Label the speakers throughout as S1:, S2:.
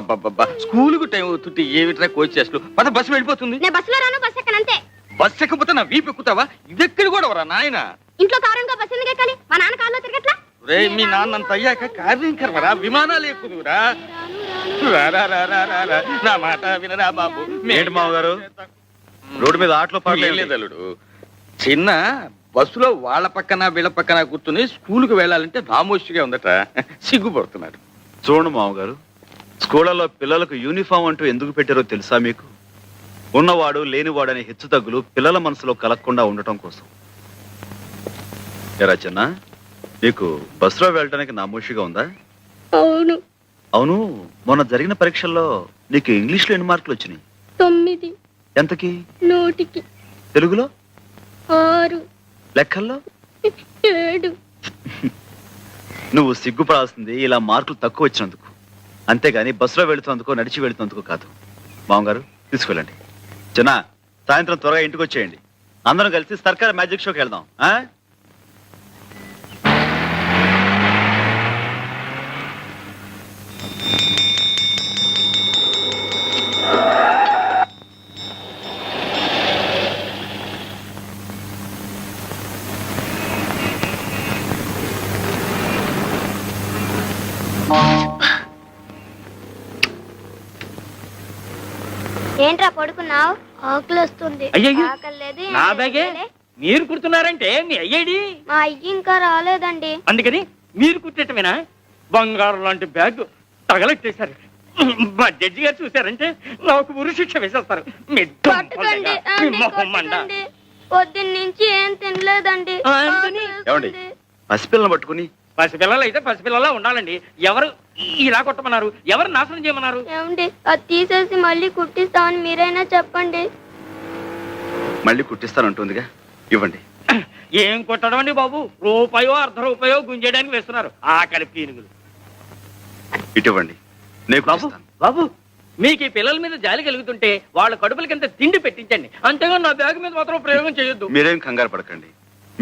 S1: అబ్బబ్బబ్బబ్బా స్కూలుకు టైం అవుతుంటే ఏమిట్రా కోచ్ చేస్తూ పద బస్సు వెళ్ళిపోతుంది.
S2: నేను బస్సులో రాను, బస్ ఎక్కనంతే.
S1: బస్సు ఎక్కకపోతే నా వీపు ఎక్కుతావా? ఇదెక్కడి కూడా వరా నాయన.
S2: ఇంట్లో కారంగా బస్సు ఎందుకు ఎక్కాలి? మా నాన్న కాల్లో తిరగట్లా.
S1: రే మీ నాన్నంత అయ్యాక కార్యం కర్వరా, విమానాలు ఎక్కుదురా. నా మాట వినరా బాబు.
S3: ఏంటి మామగారు రోడ్డు మీద ఆటలో
S1: లేదలుడు, చిన్న బస్సులో వాళ్ళ పక్కన వీళ్ళ పక్కన కూర్చుని స్కూలుకు వెళ్ళాలంటే నామోషిగా ఉందట, సిగ్గుపడుతున్నాడు.
S3: చూడండి మామగారు, స్కూళ్ళలో పిల్లలకు యూనిఫామ్ అంటూ ఎందుకు పెట్టారో తెలుసా మీకు? ఉన్నవాడు లేనివాడు అనే హెచ్చుతగ్గులు పిల్లల మనసులో కలగకుండా ఉండటం కోసం. ఎరా చిన్న, నీకు బస్సులో వెళ్ళడానికి నామోషిగా ఉందా?
S2: అవును.
S3: అవును, మొన్న జరిగిన పరీక్షల్లో నీకు ఇంగ్లీష్లో ఎన్ని మార్కులు వచ్చినాయి?
S2: 9.
S3: ఎంతకి?
S2: 100కి.
S3: తెలుగులో?
S2: 6.
S3: లెక్కల్లో?
S2: 7.
S3: నువ్వు సిగ్గుపడాల్సింది ఇలా మార్కులు తక్కువ వచ్చినందుకు, అంతేగాని బస్సులో వెళుతున్నందుకో నడిచి వెళుతున్నందుకు కాదు. మామగారు తీసుకెళ్ళండి. చిన్న, సాయంత్రం త్వరగా ఇంటికి వచ్చేయండి. అందరం కలిసి సర్కార్ మ్యాజిక్ షోకి వెళ్దాం.
S2: ఏంట్రా పడుకున్నావు? ఆకలి వస్తుంది.
S1: అయ్యయ్యో,
S2: ఆకలి లేదు,
S1: నా బ్యాగే మీరు కుడుతున్నారంటే మీ అయ్యేడి?
S2: మా అయ్యి ఇంకా రాలేదండి.
S1: అందుకని మీరు కుట్టేటమేనా? బంగారం లాంటి బ్యాగ్ తగలెట్టేశారు. మా జడ్జి గారు చూసారంటే నాకు ఉరి శిక్ష వేసేస్తారు. మీ
S2: పట్టుకోండి, పొద్దున్న నుంచి ఏం తినలేదండి.
S3: ఏమండి, పసిపిల్లని పట్టుకుని?
S1: పసిపిల్లలు అయితే పసిపిల్లలా ఉండాలండి. ఎవరు ఇలా కొట్టమన్నారు? ఎవరు నాశనం చేయమన్నారు?
S2: ఏమండి, అది తీసేసి మళ్ళీ కుట్టిస్తామని మీరైనా చెప్పండి.
S3: మళ్ళీ కుట్టిస్తానంటుందిగా, ఇవ్వండి.
S1: ఏం కొట్టడం అండి బాబు, రూపాయో ₹1 గుంజేయడానికి వేస్తున్నారు ఆకలి పీనుగులు.
S3: ఇటువంటి
S1: బాబు బాబు, మీకు ఈ పిల్లల మీద జాలి కలుగుతుంటే వాళ్ళ కడుపులకింత తిండి పెట్టించండి, అంతేగాని నా బ్యాగ్ మీద మాత్రం ప్రయోగం చేయొద్దు.
S3: మీరేం కంగారు పడకండి,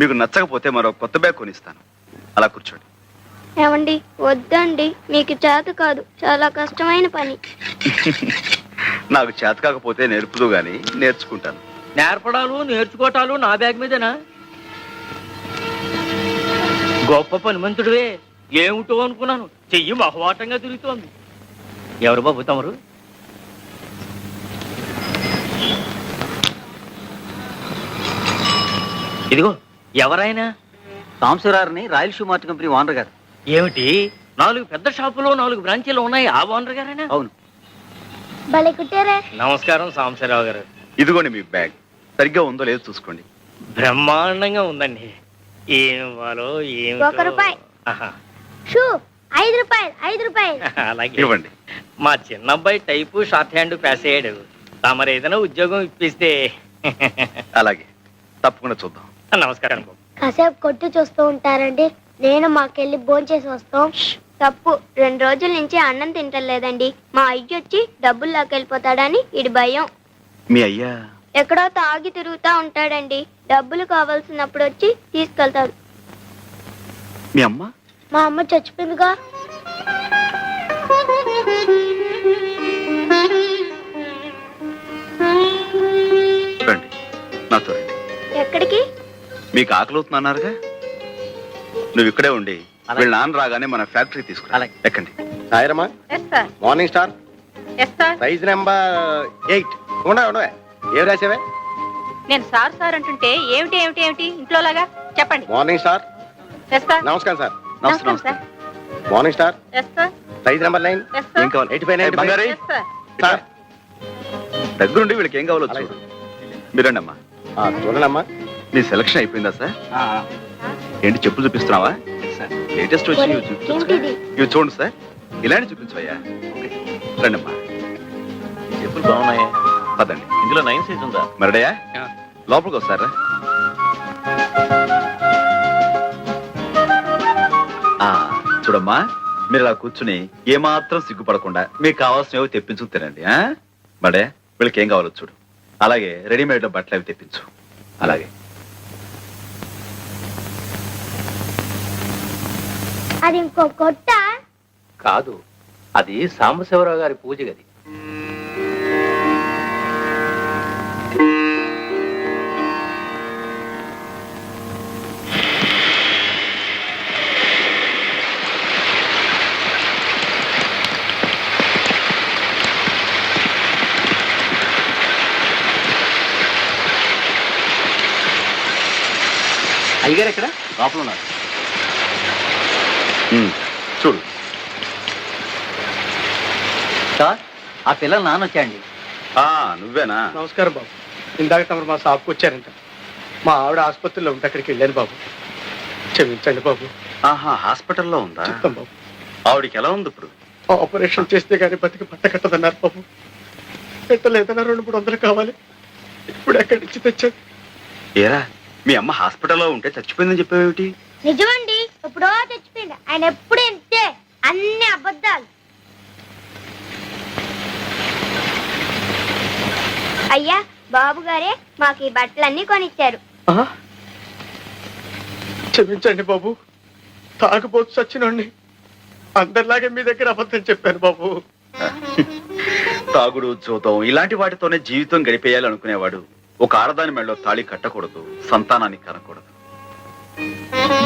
S3: మీకు నచ్చకపోతే మరో కొత్త బ్యాగ్ కొనిస్తాను. అలా కూర్చోండి.
S2: ఏమండి, వద్దండి, మీకు చేత కాదు, చాలా కష్టమైన పని.
S3: నాకు చేత కాకపోతే నేర్పుదు గాని నేర్చుకుంటాను.
S1: నేర్పడాలు నేర్చుకోవటాలు నా బ్యాగ్ మీదేనా? గొప్ప పనిమంతుడివే, ఏమిటో అనుకున్నాను. చెయ్యి బహువాటంగా తిరుగుతోంది. ఎవరు బాబు తమరు? ఇదిగో ఎవరైనా?
S4: సాంబశివరావుని royal shoe mart company owner గారు.
S1: ఏమిటి, 4 పెద్ద షాపులో 4 బ్రాంచీలు ఉన్నాయి, ఆ ఓనర్ గారేనా?
S4: అవును.
S2: భలే కుట్టారే.
S1: నమస్కారం సాంబశివరావు గారు.
S3: ఇదిగోండి మీ బ్యాగ్, సరిగ్గా ఉందో లేదో చూసుకోండి.
S1: బ్రహ్మాండంగా ఉందండి. ఏం ఇవ్వాలో ఏమి?
S2: ₹1. షూ ₹5.
S1: అలాగే
S3: ఇవ్వండి.
S1: మా చిన్నబ్బాయి టైపు షార్ట్ హ్యాండ్ పాస్ అయ్యాడు. తమరు ఏదైనా ఉద్యోగం ఇప్పిస్తే.
S3: అలాగే, తప్పకుండా చూద్దాం.
S1: నమస్కారం బాబు.
S2: కాసేపు కొట్టు చూస్తూ ఉంటారండి, నేను మాకెళ్ళి భోంచేసి వస్తాం. తప్పు, 2 రోజుల నుంచి అన్నం తింటలేదండి. మా అయ్య వచ్చి డబ్బులు లాకెళ్ళిపోతాడని ఇడి భయం.
S3: మీ అయ్యా
S2: ఎక్కడో తాగి తిరుగుతా ఉంటాడండి, డబ్బులు కావాల్సినప్పుడు వచ్చి తీసుకెళ్తాడు.
S3: మీ అమ్మ?
S2: మా అమ్మ చచ్చిపోయిందిగా.
S3: రండి, నాతో రండి.
S2: ఎక్కడికి?
S3: మీకు ఆకలివుతుందన్నారుగా, నువ్వు ఇక్కడే ఉండి వీళ్ళ నాన్న రాగానే మన ఫ్యాక్టరీ తీసుకురా. ఎక్కండి.
S5: సాయిరమ్మా, మార్నింగ్ స్టార్, సైజ్ నెంబర్ 8. ఉండవే, ఏం రాసావే?
S6: నేను సార్ సార్ అంటుంటే ఏమిటి ఏమిటి ఏమిటి ఇంట్లో లాగా చెప్పండి.
S5: Morning star. నమస్కారం సార్.
S3: నమస్తే.
S5: Morning star, size number 9. ఏం కావాలి? 85.
S3: బంగారు
S5: సార్,
S3: దగ్గరుండి వీళ్ళకి ఏం కావాలో చూడు. మీరండి అమ్మా.
S5: చూడండమ్మా.
S3: మీ సెలక్షన్ అయిపోయిందా సార్? ఏంటి, చెప్పులు చూపిస్తున్నావా? లేటెస్ట్ వచ్చి ఇవి చూడండి సార్. ఇలాంటి చూపించవయ్యా. రండి అమ్మా.
S4: చెప్పులు బాగున్నాయి.
S3: పదండి.
S4: ఇందులో 9 సైజ్ ఉందా?
S3: మరడయా, లోపలికి వస్తారా? చూడమ్మా, మీరు ఇలా కూర్చుని ఏమాత్రం సిగ్గుపడకుండా మీకు కావాల్సినవి తెప్పించు తినండి. మడే, వీళ్ళకి ఏం కావాలో చూడు. అలాగే రెడీమేడ్ లో బట్టలు అవి తెప్పించు. అలాగే.
S2: అది ఇంకో కొట్ట
S4: కాదు,
S7: అది సాంబశివరావు గారి పూజ గది. అయ్యగారు ఎక్కడ?
S3: లోపల ఉన్నారు. చూడు.
S4: సార్ ఆ పిల్లలు నాన్నొచ్చాండి.
S3: నువ్వేనా?
S5: నమస్కారం బాబు. ఇందాక తమరు మా షాప్కి వచ్చారంట. మా ఆవిడ ఆసుపత్రిలో ఉంటే అక్కడికి వెళ్ళాను బాబు. క్షమించండి బాబు.
S3: ఆహా, హాస్పిటల్లో ఉందా?
S5: చెప్తాం బాబు.
S3: ఆవిడికి ఎలా ఉంది ఇప్పుడు?
S5: ఆపరేషన్ చేస్తే కానీ బతికి పట్ట కట్టదన్నారు బాబు. పెట్టలేదన్నా 200-300 కావాలి. ఇప్పుడు ఎక్కడి నుంచి తెచ్చాను?
S3: ఏరా, మీ అమ్మ హాస్పిటల్లో ఉంటే చచ్చిపోయిందని చెప్పేవేమిటి?
S2: నిజమండి, ఎప్పుడో చచ్చిపోయింది. ఆయన ఎప్పుడు ఇంతే, అన్ని అబద్ధాలు. అయ్యా, బాబు గారే మాకు ఈ బట్టలన్నీ కొనిచ్చారు.
S5: క్షమించండి బాబు. తాగుబోతు సచ్చినోడిని. అందరిలాగే మీ దగ్గర అబద్ధం చెప్పాను బాబు.
S3: తాగుడు, జూతం ఇలాంటి వాటితోనే జీవితం గడిపేయాలి అనుకునేవాడు ఒక ఆడదాని మెడలో తాళి కట్టకూడదు, సంతానాన్ని కనకూడదు.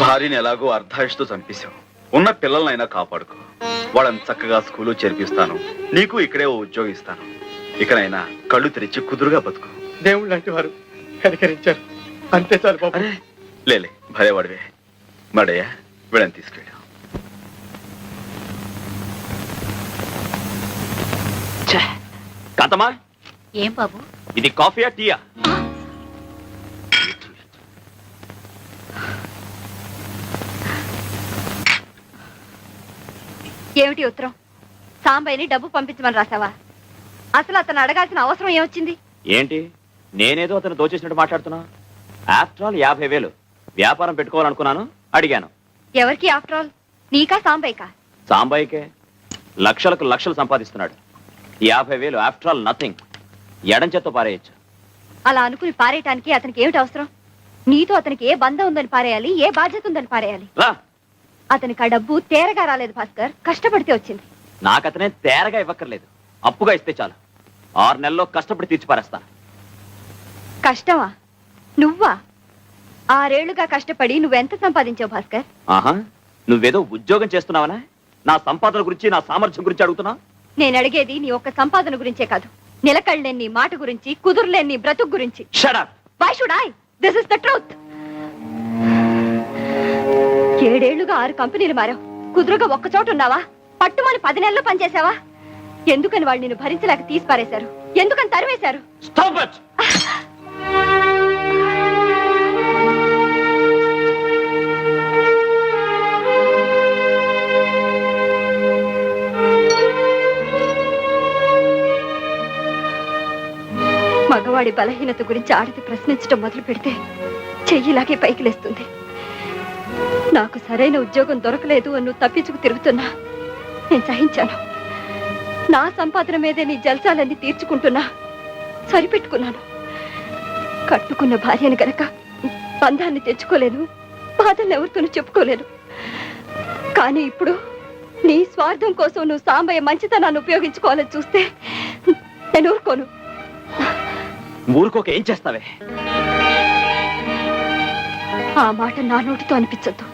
S3: భార్యని ఎలాగో అర్ధాయుషతో చంపేశావు. ఉన్న పిల్లలనైనా కాపాడుకో. వాళ్ళని చక్కగా స్కూలు చేర్పిస్తాను. నీకు ఇక్కడే ఓ ఉద్యోగం ఇస్తాను. ఇకనైనా కళ్ళు తెరిచి కుదురుగా బతుకు.
S5: దేవుళ్ళు లాంటి వారు కనికరించారు. అంతే చాలు బాబు.
S3: లేలే, భలేవాడివే. మడయ్యా, వీళ్ళని తీసుకెళ్ళాం. కాంతమ్మా,
S6: ఏం బాబు?
S3: ఇది కాఫీయా టీయా?
S6: ఏమిటి ఉత్తరం? సాంబయ్యని డబ్బు పంపించమని రాసావా? అసలు అతను అడగాల్సిన అవసరం ఏమొచ్చింది?
S8: ఏంటి, నేనేదో అతను దోచేసినట్టు మాట్లాడుతున్నా? ఆఫ్టర్ ఆల్ 50,000 వ్యాపారం పెట్టుకోవాలనుకున్నాను, అడిగాను.
S6: ఎవరికి ఆఫ్టర్ ఆల్? నీకా సాంబయ్యకా?
S8: సాంబాయికే. లక్షలకు లక్షలు సంపాదిస్తున్నాడు. 50,000 ఆఫ్టర్ ఆల్ నథింగ్. ఎడం చేత్తో పారేయచ్చు.
S6: అలా అనుకుని పారేయటానికి అతనికి ఏమిటి అవసరం? నీతో అతనికి ఏ బంధం ఉందని పారేయాలి, ఏ బాధ్యత ఉందని పారేయాలి?
S8: రా,
S6: అతనికి ఆ డబ్బు తేరగా రాలేదు భాస్కర్, కష్టపడితే వచ్చింది.
S8: నాకతనే తేరగా ఇవ్వక్కర్లేదు, అప్పుగా ఇస్తే చాలు. 6 నెలల్లో కష్టపడి తీర్చి పారేస్తా.
S6: కష్టమా? నువ్వా? 6 ఏళ్లుగా కష్టపడి నువ్వెంత సంపాదించావు భాస్కర్?
S8: ఆహా, నువ్వేదో ఉద్యోగం చేస్తున్నావనా? నా సంపాదన గురించి, నా సామర్థ్యం గురించి అడుగుతున్నా?
S6: నేను అడిగేది నీ ఒక్క సంపాదన గురించే కాదు, నిలకడలేని నీ మాట గురించి, కుదురులేని నీ బ్రతుకు గురించి.
S8: Shut up.
S6: Why should I? This is the truth. 7 ఏళ్లుగా 6 కంపెనీలు మారావు. కుదురుగా ఒక్క చోట ఉన్నావా? పట్టుమని 10 నెలలు పనిచేసావా? ఎందుకని వాళ్ళు నిన్ను భరించలేక తీసి పారేశారు? ఎందుకని తరివేశారు?
S8: Stop it!
S6: మగవాడి బలహీనత గురించి ఆడది ప్రశ్నించడం మొదలు పెడితే చెయ్యిలాగే పైకి లేస్తుంది. నాకు సరైన ఉద్యోగం దొరకలేదు అని నువ్వు తప్పించుకు తిరుగుతున్నా నేను సహించాను. నా సంపాదన మీదే నీ జల్సాలన్నీ తీర్చుకుంటున్నా సరిపెట్టుకున్నాను. కట్టుకున్న భార్యను గనక బంధాన్ని తెచ్చుకోలేను, బాధల్ని ఎవరితోనూ చెప్పుకోలేను. కానీ ఇప్పుడు నీ స్వార్థం కోసం నువ్వు సాంబయ్య మంచితనాన్ని ఉపయోగించుకోవాలని చూస్తే నేను ఊరుకోను.
S8: ఊరుకోక ఏం చేస్తావే?
S6: ఆ మాట నా నోటితో అనిపించద్దు.